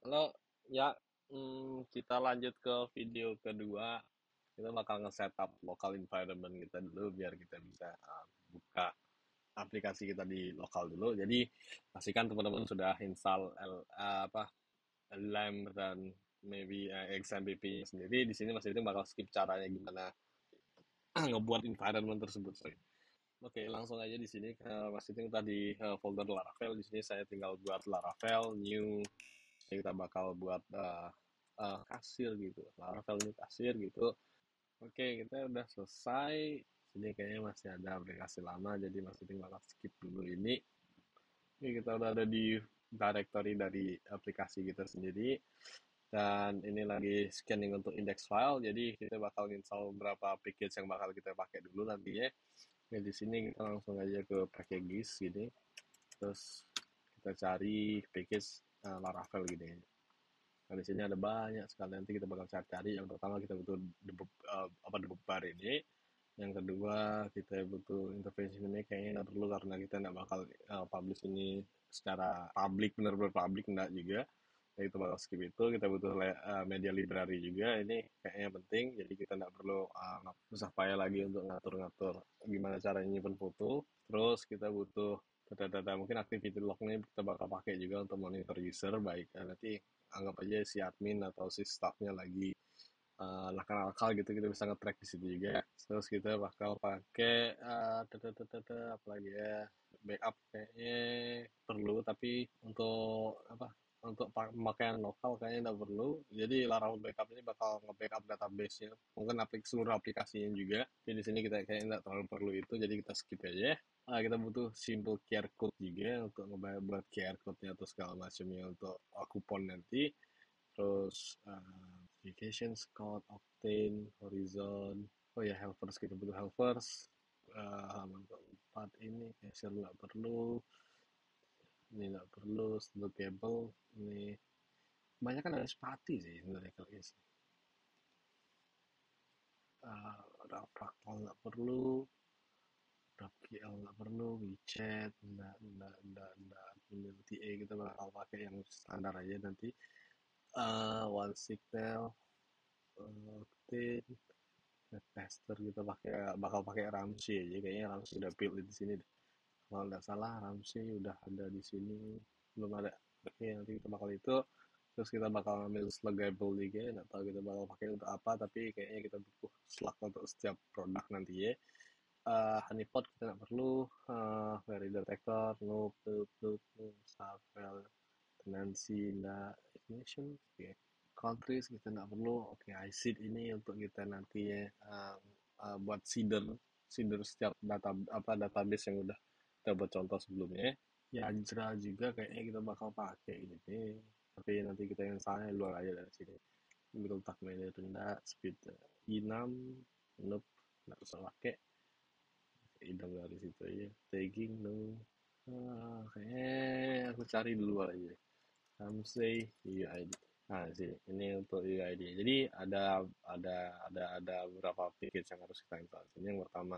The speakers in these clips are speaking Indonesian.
Halo, ya, kita lanjut ke video kedua. Kita bakal nge-setup local environment kita dulu biar kita bisa buka aplikasi kita di lokal dulu. Jadi pastikan teman-teman sudah install LAMP dan maybe XMPP sendiri. Di sini Mas Iding bakal skip caranya gimana ngebuat environment tersebut. Sorry. Oke, langsung aja di sini Mas Iding tadi folder Laravel. Di sini saya tinggal buat Laravel new. Kita bakal buat kasir gitu, Laravel ini kasir gitu. Oke, kita udah selesai. Sini kayaknya masih ada aplikasi lama, jadi masih tinggal skip dulu ini. Oke, kita udah ada di directory dari aplikasi kita sendiri. Dan ini lagi scanning untuk index file, jadi kita bakal install beberapa package yang bakal kita pakai dulu nantinya. Oke, di sini kita langsung aja ke packages gini. Terus kita cari package Laravel gini. Nah, di sini ada banyak sekali, nanti kita bakal cari-cari. Yang pertama kita butuh debug bar ini. Yang kedua kita butuh interface ini, kayaknya nggak perlu karena kita nggak bakal publish ini secara publik, benar-benar publik nggak juga. Jadi kita bakal skip itu. Kita butuh media library juga, ini kayaknya penting. Jadi kita nggak perlu susah payah lagi untuk ngatur-ngatur gimana caranya nyimpen foto. Terus kita butuh data-data, mungkin activity log ini kita bakal pakai juga untuk monitor user, baik nanti anggap aja si admin atau si staffnya lagi nakal-nakal gitu, kita bisa nge-track di situ juga. Terus kita bakal pakai apa lagi ya, backup kayaknya perlu, tapi untuk apa, untuk pemakaian lokal kayaknya nggak perlu. Jadi Laravel backup ini bakal nge-backup database-nya, mungkin seluruh aplikasinya juga. Jadi di sini kita kayaknya nggak terlalu perlu itu, jadi kita skip aja. Kita butuh simple QR code juga untuk ngebayar buat QR code-nya atau segala macamnya untuk kupon nanti. Terus applications code, Octane, Horizon. Oh ya, helpers, kita butuh helpers. Halaman keempat ini Azure nggak perlu, ini nggak perlu, cable ini banyak kan ada sepati sih sebenarnya kalau isi. Raprakol nggak perlu, GraphQL nggak perlu, WeChat nggak perlu, TA kita bakal pakai yang standar aja nanti. OneSignal, Octane, Webmaster kita bakal pakai Ramsey aja, kayaknya Ramsey udah build di sini deh. Kalau nggak salah Ramsey udah ada di sini, belum ada. Oke, nanti kita bakal itu. Terus kita bakal ambil Sluggable juga, nggak tahu kita bakal pakai untuk apa, tapi kayaknya kita butuh Slug untuk setiap produk nanti ya. Honeypot kita nggak perlu, Query Detector, Loop, Safel, Tenancy, Ignition, oke. Countries kita nggak perlu, oke. iSeed ini untuk kita nantinya buat seeder setiap database yang udah kita buat contoh sebelumnya. Yajra juga kayaknya kita bakal pakai ini, tapi nanti kita yang salahnya luar aja dari sini. Letak media rendah, speed i6, nope, nggak usah pakai. Idam dari situ aja. Tagging, no. Kayaknya aku cari dulu aja. Ramsey UID. Nah, sih, ini untuk UID. Jadi ada beberapa package yang harus kita install. Ini yang pertama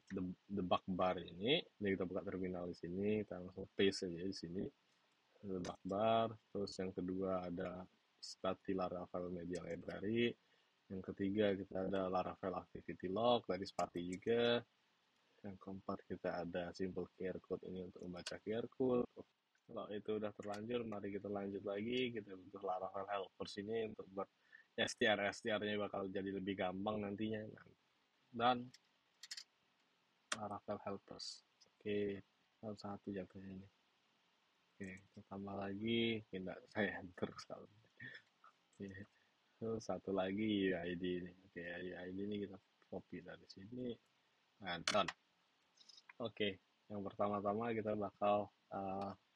the bug bar ini. Jadi kita buka terminal di sini, kita langsung paste aja di sini. The bug bar. Terus yang kedua ada Stati Laravel Media Library. Yang ketiga kita ada Laravel Activity Log dari Spati juga. Yang keempat kita ada simple QR code ini untuk membaca QR code. Kalau itu udah terlanjur, mari kita lanjut lagi. Kita butuh Laravel helpers ini untuk buat STR-STR-nya bakal jadi lebih gampang nantinya. Dan Laravel helpers. Oke, satu jatuhnya ini. Oke, kita tambah lagi. Tidak, saya enter sekali. Oke, terus satu lagi UID ini. Oke, UID ini kita copy dari sini. Nah, done. Oke, yang pertama-tama kita bakal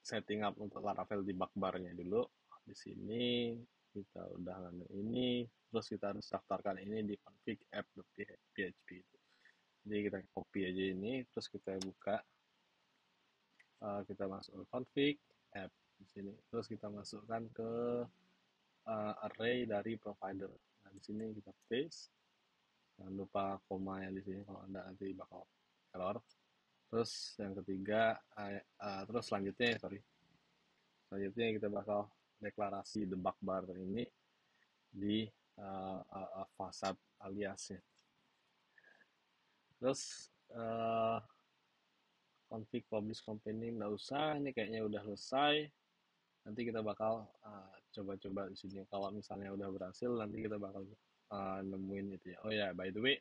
setting up untuk Laravel di bar-nya dulu. Di sini kita udah ngambil ini, terus kita harus daftarkan ini di config app.php itu. Jadi kita copy aja ini, terus kita buka, kita masuk ke config app di sini, terus kita masukkan ke array dari provider. Nah, di sini kita paste, jangan lupa koma yang di sini kalau anda nanti bakal error. Terus yang ketiga, terus selanjutnya kita bakal deklarasi debug bar ini di fasad aliasnya. Terus config publish company nggak usah, ini kayaknya udah selesai. Nanti kita bakal coba-coba di sini. Kalau misalnya udah berhasil, nanti kita bakal nemuin itu ya. Oh ya, by the way,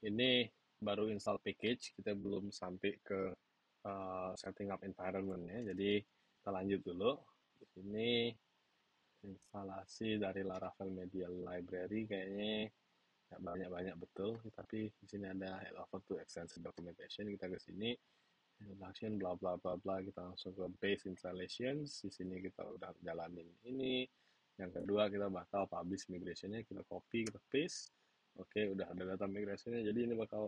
ini baru install package, kita belum sampai ke setting up environment ya. Jadi kita lanjut dulu. Di sini instalasi dari Laravel Media Library kayaknya nggak banyak-banyak betul, tapi di sini ada head over to extensive documentation. Kita ke sini introduction bla bla bla bla, kita langsung ke base installations. Di sini kita udah jalanin ini. Yang kedua kita bakal publish migrationnya, kita copy, kita paste. Oke, udah ada data migrationnya. Jadi ini bakal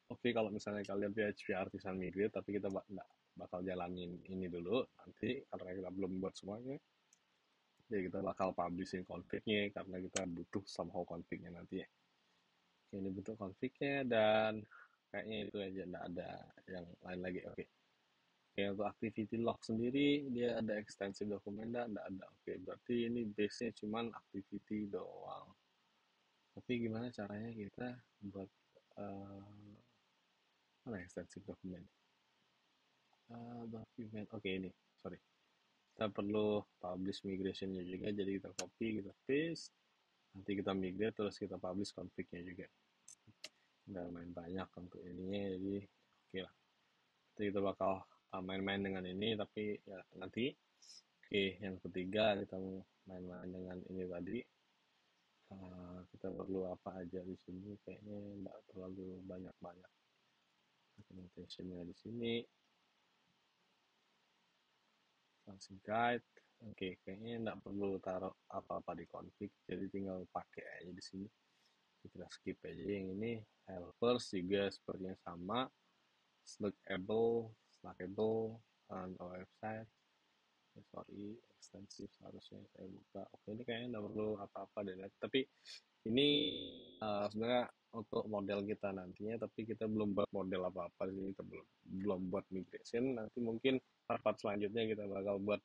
oke kalau misalnya kalian PHP artisan migrate, tapi kita bakal jalanin ini dulu nanti karena kita belum buat semuanya. Jadi kita bakal publishing config-nya karena kita butuh somehow config-nya nanti ya. Oke, ini bentuk config-nya dan kayaknya itu aja, nggak ada yang lain lagi. Oke. Oke, untuk activity log sendiri, dia ada extensive dokumen, nggak ada. Oke, berarti ini base-nya cuman activity doang. Tapi gimana caranya kita buat mana extensive dokumen? Dokumen, oke ini, sorry. Kita perlu publish migration-nya juga, jadi kita copy, kita paste, nanti kita migrate, terus kita publish config-nya juga. Udah main banyak untuk ininya, jadi oke lah. Jadi kita bakal main-main dengan ini, tapi ya nanti. Oke, yang ketiga kita mau main-main dengan ini tadi. Kita perlu apa aja di sini? Kayaknya nggak terlalu banyak-banyak. Documentation-nya di sini. Function guide. Oke, kayaknya nggak perlu taruh apa-apa di config, jadi tinggal pakai aja di sini. Kita skip aja yang ini. Helpers juga sepertinya sama. Slackable, on website. Sorry, ekstensif seharusnya saya buka. Oke, ini kayaknya nggak perlu apa-apa deh. Tapi ini sebenarnya untuk model kita nantinya, tapi kita belum buat model apa-apa sih. Kita belum buat migration. Nanti mungkin part selanjutnya kita bakal buat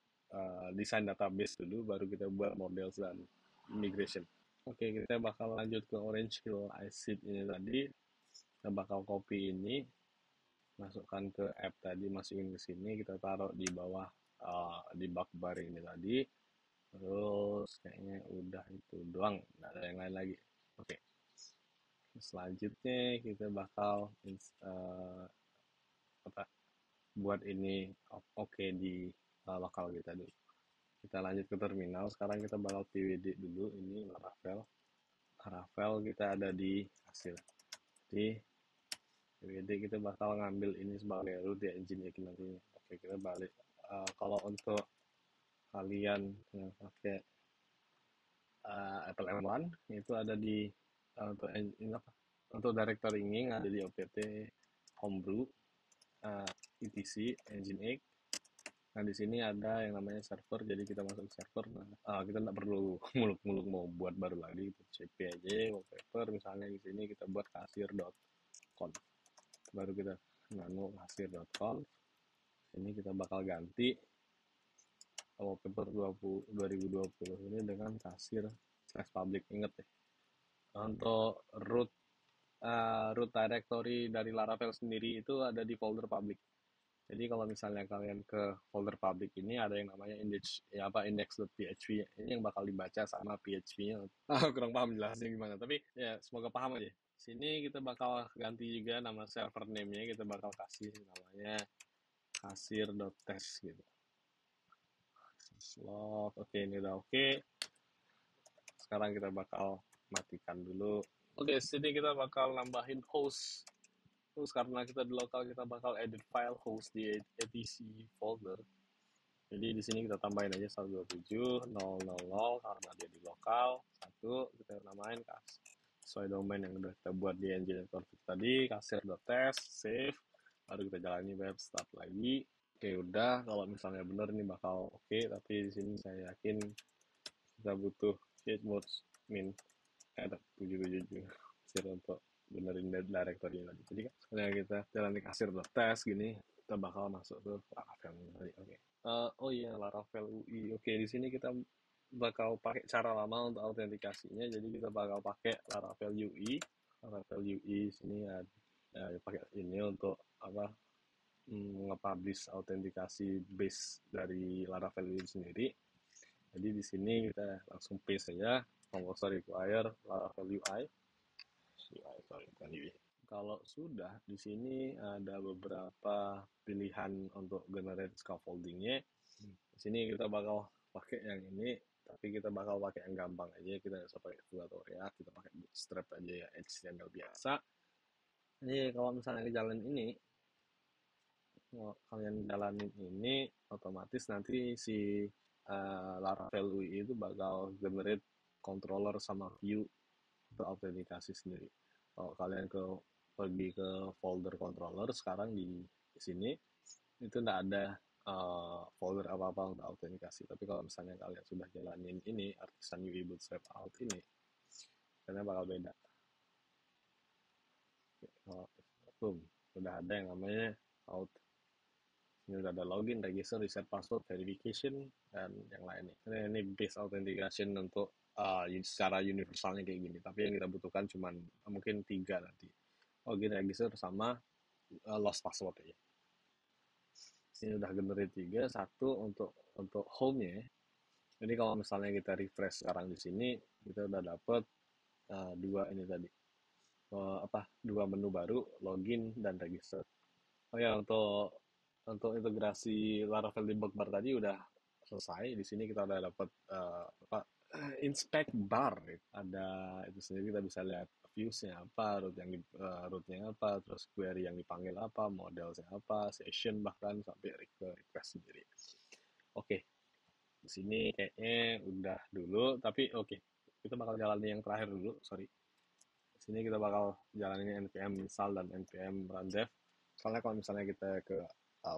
desain database dulu, baru kita buat model dan migration. Oke, kita bakal lanjut ke Orange Hill ISID ini tadi. Kita bakal copy ini, masukkan ke app tadi, masukin ke sini, kita taruh di bawah di bug bar ini tadi. Terus kayaknya udah itu doang, nggak ada yang lain lagi. Oke. Selanjutnya kita bakal buat ini oke di lokal kita dulu. Kita lanjut ke terminal. Sekarang kita bakal pwd dulu, ini Laravel kita ada di hasil. Jadi pwd kita bakal ngambil ini sebagai root ya, engine nantinya. Oke, kita balik. Kalau untuk kalian yang pakai Apple M1 itu ada di untuk ini apa? Untuk directory ini ada di opt homebrew etc Nginx. Nah di sini ada yang namanya server, jadi kita masuk server. Nah, kita nggak perlu muluk-muluk mau buat baru lagi, cp aja wallpaper. Misalnya di sini kita buat kasir.conf, baru kita nano kasir.conf. Ini kita bakal ganti wallpaper 2020 ini dengan kasir/public. Ingat ya, untuk root directory dari Laravel sendiri itu ada di folder public. Jadi kalau misalnya kalian ke folder public ini ada yang namanya index.php. Ini yang bakal dibaca sama PHP-nya. Kurang paham jelasnya gimana, tapi ya semoga paham aja. Sini kita bakal ganti juga nama server name-nya, kita bakal kasih namanya kasir.test gitu. Slot, oke ini udah oke. Sekarang kita bakal matikan dulu. Oke, sini kita bakal nambahin host. Terus karena kita di lokal, kita bakal edit file host di etc folder. Jadi di sini kita tambahin aja 127.0.0.0 karena dia di lokal. Satu, kita namain sesuai domain yang udah kita buat di engine config tadi, kasir.test, save. Baru kita jalani web start lagi. Oke, udah. Kalau misalnya bener ini bakal oke, tapi di sini saya yakin kita butuh chmod min ada 777 untuk benerin directory tadi. Jadi kan sekarang kita jalani kasir.test gini. kita bakal masuk ke Laravel tadi. Oke. Oh iya, Laravel UI. Oke, di sini kita bakal pakai cara lama untuk autentikasinya. Jadi kita bakal pakai Laravel UI. Laravel UI sini ada pakai ini untuk apa? Nge-publish autentikasi base dari Laravel UI sendiri. Jadi di sini kita langsung paste saja converser require Laravel UI. Sorry, bukan UI. Kalau sudah, di sini ada beberapa pilihan untuk generate scaffoldingnya. Di sini kita bakal pakai yang ini, tapi kita bakal pakai yang gampang aja. Kita nggak usah pakai Vue atau React, kita pakai Bootstrap aja ya, HTML biasa. Jadi kalau misalnya jalan ini, kalau kalian jalanin ini, otomatis nanti si Laravel UI itu bakal generate controller sama view untuk autentikasi sendiri. Kalau kalian pergi ke folder controller sekarang di sini itu tidak ada folder apa-apa untuk autentikasi. Tapi kalau misalnya kalian sudah jalanin ini Artisan UI Bootstrap Out ini, karena bakal beda. Kalau boom, sudah ada yang namanya out. Ini udah ada login, register, reset password, verification, dan yang lainnya. Ini base authentication untuk secara universalnya kayak gini. Tapi yang kita butuhkan cuma mungkin 3 nanti. Login, register, sama lost password ya. Ini udah generate 3, satu untuk home-nya. Jadi kalau misalnya kita refresh sekarang di sini, kita udah dapet 2 ini tadi. Dua menu baru, login dan register. Oh ya, untuk integrasi Laravel debug bar tadi udah selesai. Di sini kita udah dapat inspect bar. Ada itu sendiri, kita bisa lihat views-nya apa, root-nya apa, terus query yang dipanggil apa, model-nya apa, session bahkan sampai request sendiri. Oke, di sini kayaknya udah dulu, tapi oke. Kita bakal jalanin yang terakhir dulu, sorry. Di sini kita bakal jalanin npm install dan npm run dev. Soalnya kalau misalnya kita ke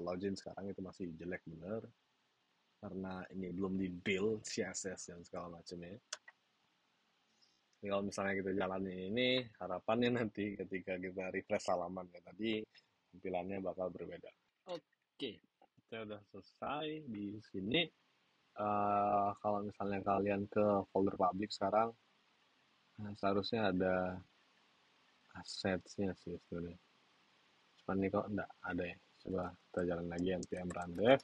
login sekarang itu masih jelek bener karena ini belum di build CSS dan segala macamnya. Jadi kalau misalnya kita jalanin ini, harapannya nanti ketika kita refresh halamannya tadi, tampilannya bakal berbeda. Oke, kita udah selesai di sini. Kalau misalnya kalian ke folder public sekarang, seharusnya ada assets-nya sih sebenarnya. Cuman ini kok enggak ada ya. Coba kita jalan lagi npm run dev.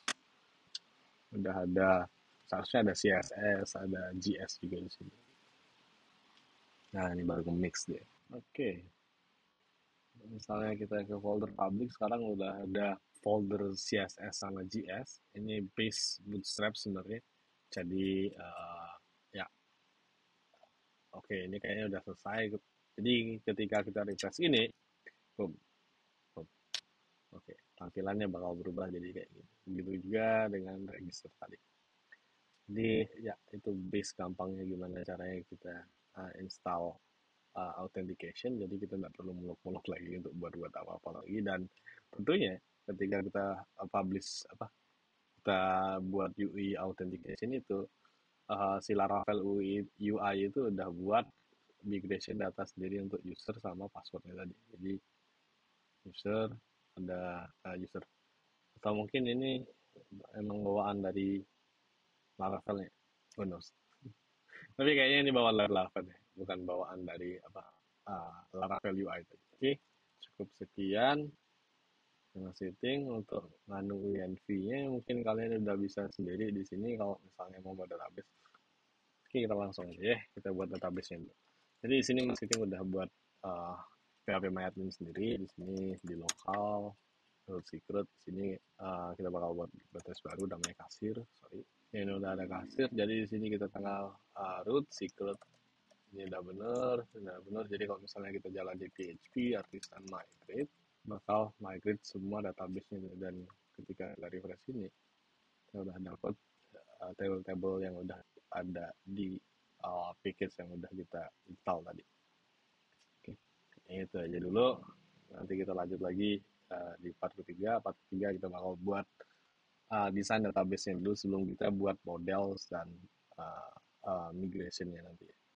Udah ada, seharusnya ada CSS, ada JS juga di sini. Nah, ini baru mix deh. Oke. Misalnya kita ke folder public, sekarang udah ada folder CSS sama JS. Ini base Bootstrap sebenarnya. Jadi, ya, oke, ini kayaknya udah selesai. Jadi, ketika kita refresh ini, boom, boom. Oke, tampilannya bakal berubah jadi kayak gitu. Begitu juga dengan register tadi. Jadi ya itu base gampangnya gimana caranya kita install authentication. Jadi kita nggak perlu muluk-muluk lagi untuk buat apa-apa lagi. Dan tentunya ketika kita publish kita buat UI authentication itu si Laravel UI itu udah buat migration data sendiri untuk user sama passwordnya tadi. Jadi user ada user atau mungkin ini emang bawaan dari Laravel ya. Who knows? Tapi kayaknya ini bawaan Laravel ya, bukan bawaan dari Laravel UI tadi. Oke, cukup sekian. Dengan setting untuk nganu INV-nya mungkin kalian udah bisa sendiri di sini kalau misalnya mau buat database. Oke, kita langsung aja ya, kita buat database-nya dulu. Jadi di sini Mas Kiting udah buat PHP MyAdmin sendiri. Di sini di lokal, root secret. Di sini kita bakal buat database baru namanya kasir. Sorry, ini udah ada kasir. Jadi di sini kita tanggal root secret. Ini udah bener. Jadi kalau misalnya kita jalan di PHP artisan migrate, bakal migrate semua database-nya dan ketika dari refresh ini kita udah dapat table-table yang udah ada di package yang udah kita install tadi. Oke, itu aja dulu. Nanti kita lanjut lagi di part ketiga. Part ketiga kita bakal buat desain database-nya dulu sebelum kita buat models dan migration-nya nanti.